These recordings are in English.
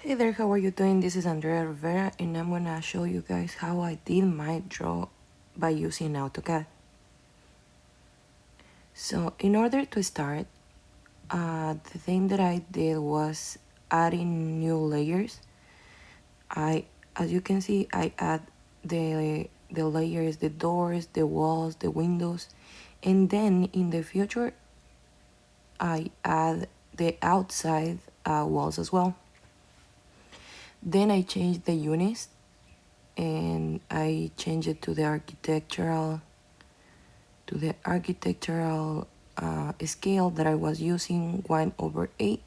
Hey there, how are you doing? This is Andrea Rivera and I'm gonna show you guys how I did my draw by using AutoCAD. So in order to start, the thing that I did was adding new layers. As you can see, I add the layers, the doors, the walls, the windows, and then in the future, I add the outside walls as well. Then I change the units and I change it to the architectural scale that I was using 1/8.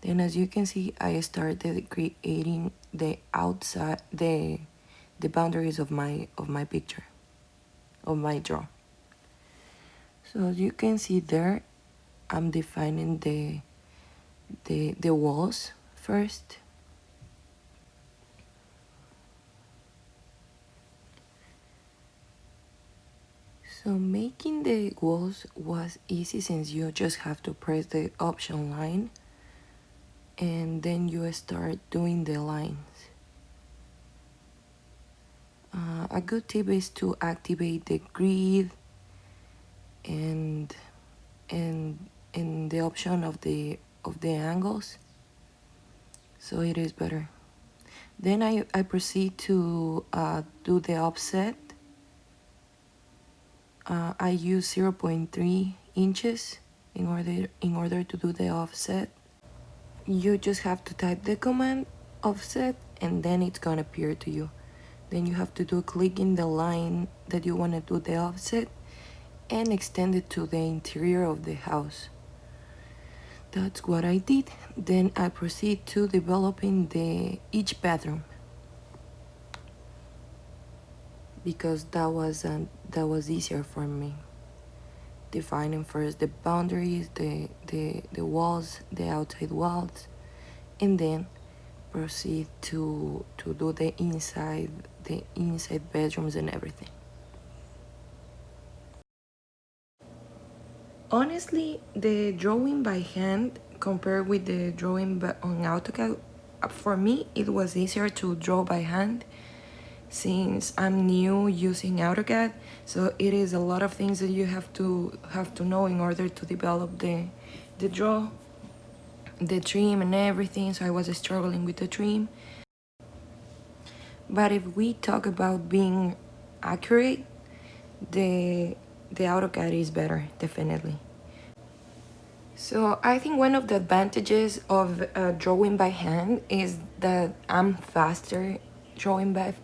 Then as you can see, I started creating the outside the boundaries of my picture, of my draw. So as you can see there, I'm defining the walls first. So making the walls was easy since you just have to press the option line and then you start doing the lines. A good tip is to activate the grid and the option of the angles, so it is better. Then I proceed to do the offset. I use 0.3 inches in order to do the offset. You just have to type the command offset and then it's gonna appear to you. Then you have to click in the line that you want to do the offset and extend it to the interior of the house. That's what I did. Then I proceed to developing each bedroom because that was easier for me. Defining first the boundaries, the walls, the outside walls, and then proceed to do the inside bedrooms and everything. Honestly, the drawing by hand compared with the drawing on AutoCAD, for me it was easier to draw by hand since I'm new using AutoCAD. So it is a lot of things that you have to know in order to develop the draw, the trim and everything. So I was struggling with the trim. But if we talk about being accurate, the AutoCAD is better, definitely. So I think one of the advantages of drawing by hand is that I'm faster drawing by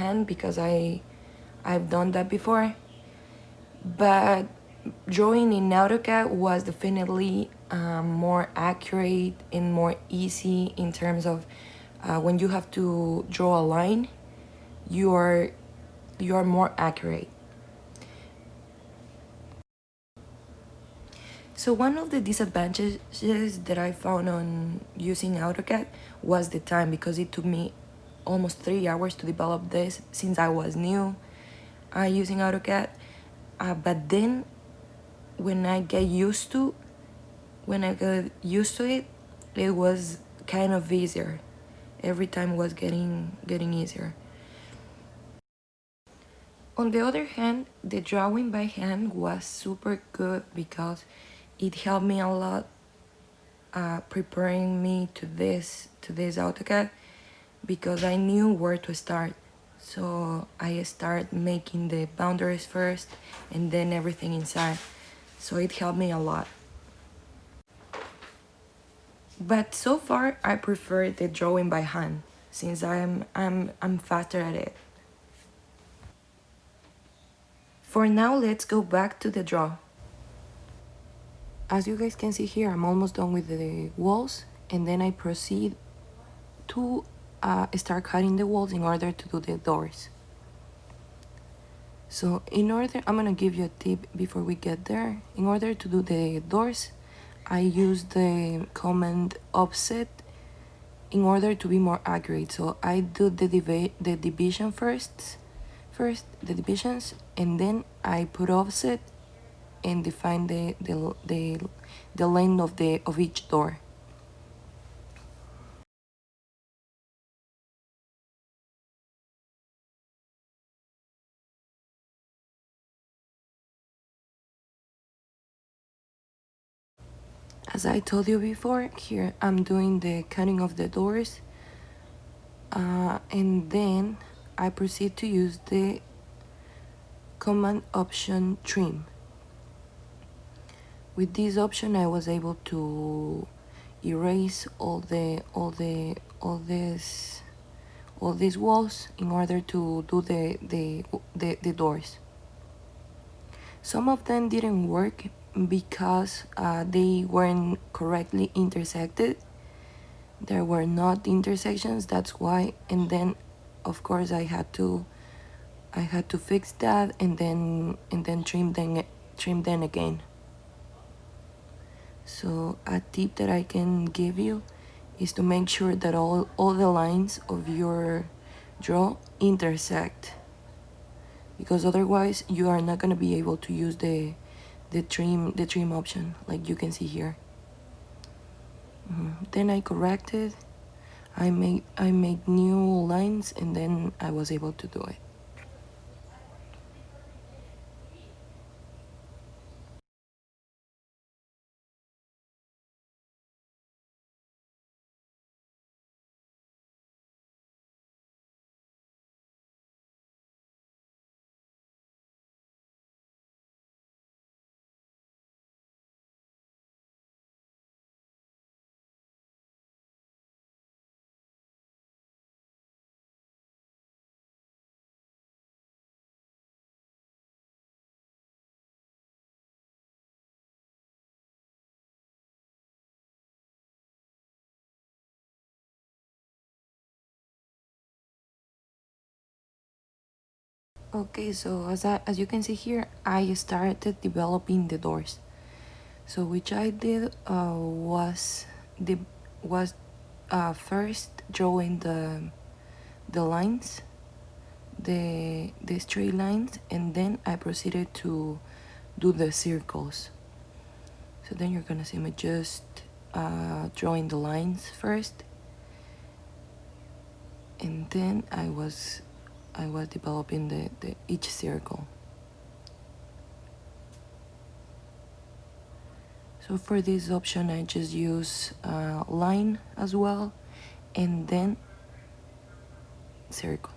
hand because I've done that before. But drawing in AutoCAD was definitely more accurate and more easy in terms of when you have to draw a line, you are more accurate. So one of the disadvantages that I found on using AutoCAD was the time, because it took me almost 3 hours to develop this since I was new using AutoCAD. But then when I got used to it, it was kind of easier. Every time was getting easier. On the other hand, the drawing by hand was super good because it helped me a lot preparing me to this AutoCAD, because I knew where to start. So I start making the boundaries first and then everything inside. So it helped me a lot. But so far I prefer the drawing by hand since I'm faster at it. For now, let's go back to the draw. As you guys can see here, I'm almost done with the walls, and then I proceed to start cutting the walls in order to do the doors. So I'm gonna give you a tip before we get there. In order to do the doors, I use the command offset in order to be more accurate. So I do the division first the divisions, and then I put offset and define the length of each door. as I told you before, here I'm doing the cutting of the doors, and then I proceed to use the Command Option Trim. With this option, I was able to erase all these walls in order to do the doors. Some of them didn't work because they weren't correctly intersected. There were not intersections, that's why. And then, of course, I had to fix that and then trim them again. So a tip that I can give you is to make sure that all the lines of your draw intersect, because otherwise you are not going to be able to use the trim option, like you can see here. Then I corrected, I made new lines, and then I was able to do it. Okay, so as you can see here, I started developing the doors. So which I did was first drawing the lines, the straight lines, and then I proceeded to do the circles. So then you're gonna see me just drawing the lines first, and then I was developing the each circle. So for this option, I just use line as well, and then circle.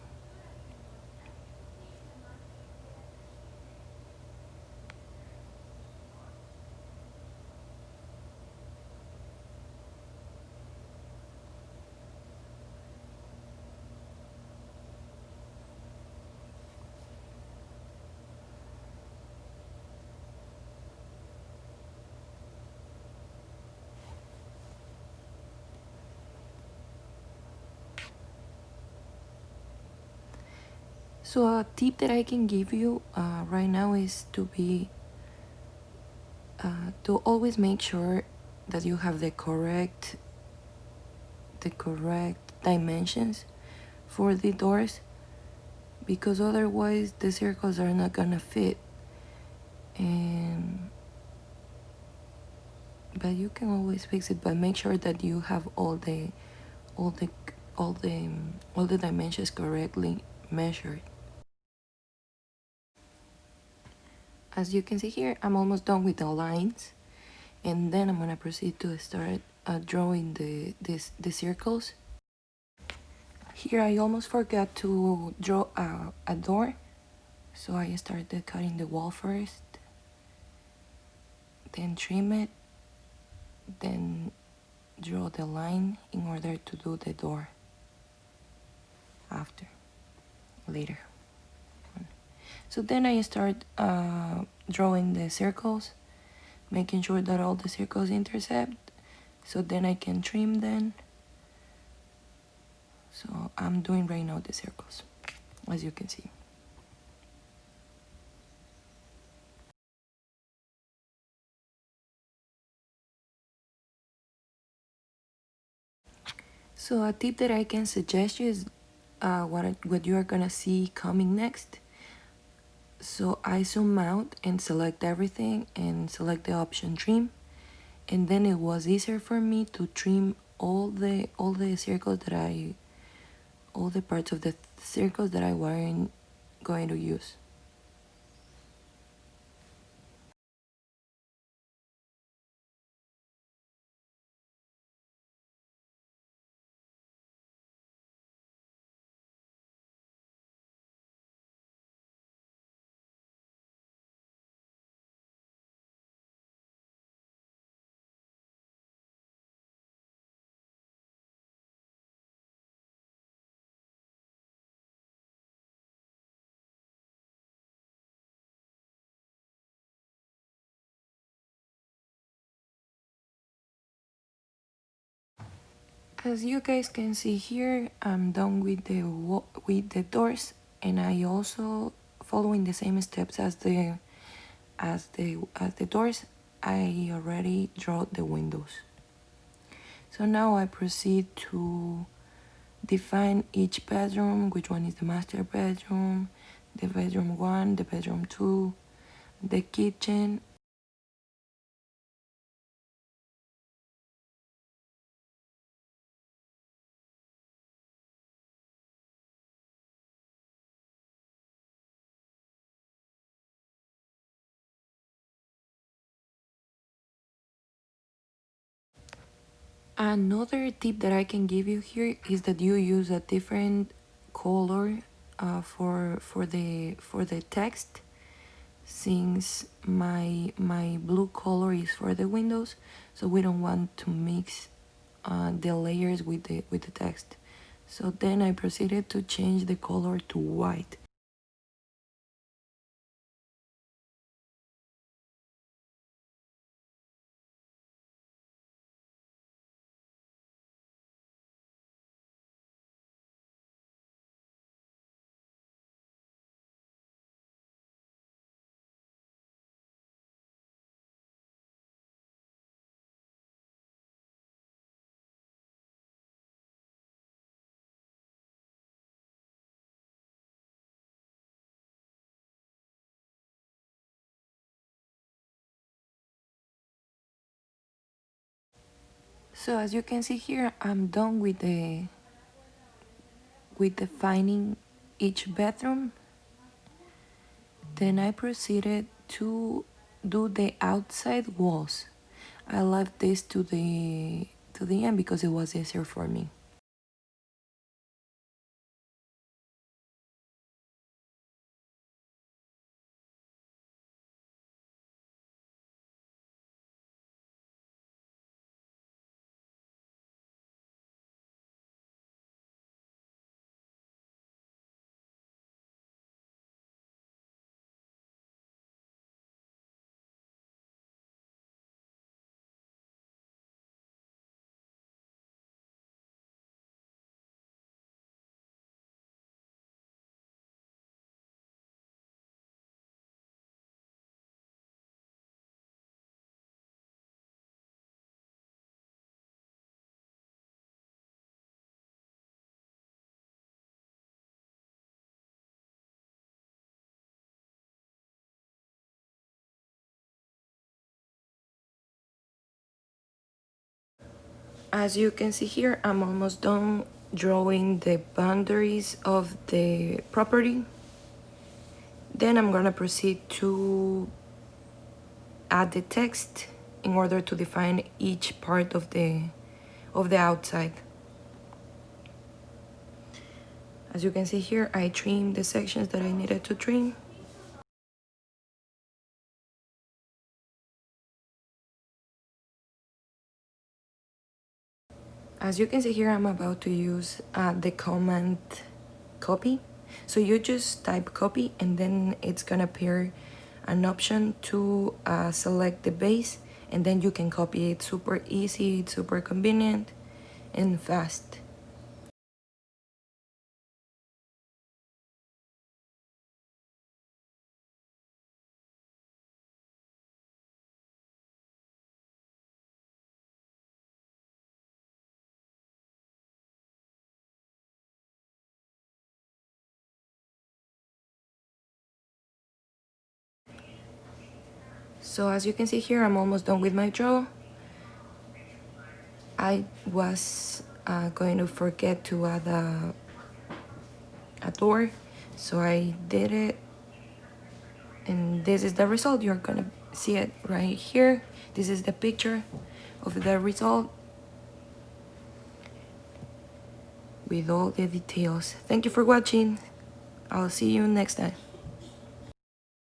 So a tip that I can give you right now is to always make sure that you have the correct dimensions for the doors, because otherwise the circles are not gonna fit. And but you can always fix it, but make sure that you have all the dimensions correctly measured. As you can see here, I'm almost done with the lines, and then I'm gonna proceed to start drawing the circles. Here I almost forgot to draw a door, so I started cutting the wall first, then trim it, then draw the line in order to do the door later. So then I start drawing the circles, making sure that all the circles intercept, so then I can trim them. So I'm doing right now the circles, as you can see. So a tip that I can suggest you is what you are gonna see coming next. So I zoom out and select everything and select the option trim, and then it was easier for me to trim all the circles all the parts of the circles that I weren't going to use. As you guys can see here, I'm done with the doors, and I also following the same steps as the doors. I already draw the windows. So now I proceed to define each bedroom, which one is the master bedroom, the bedroom 1, the bedroom 2, the kitchen. Another tip that I can give you here is that you use a different color for the text, since my blue color is for the windows, so we don't want to mix the layers with the text. So then I proceeded to change the color to white. So as you can see here, I'm done with defining each bedroom. Then I proceeded to do the outside walls. I left this to the end because it was easier for me. As you can see here, I'm almost done drawing the boundaries of the property. Then I'm gonna proceed to add the text in order to define each part of the outside. As you can see here, I trimmed the sections that I needed to trim. As you can see here, I'm about to use the command copy. So you just type copy, and then it's gonna appear an option to select the base, and then you can copy it. Super easy, it's super convenient and fast. So as you can see here, I'm almost done with my draw. I was going to forget to add a door, so I did it, and this is the result. You're gonna see it right here. This is the picture of the result with all the details. Thank you for watching. I'll see you next time.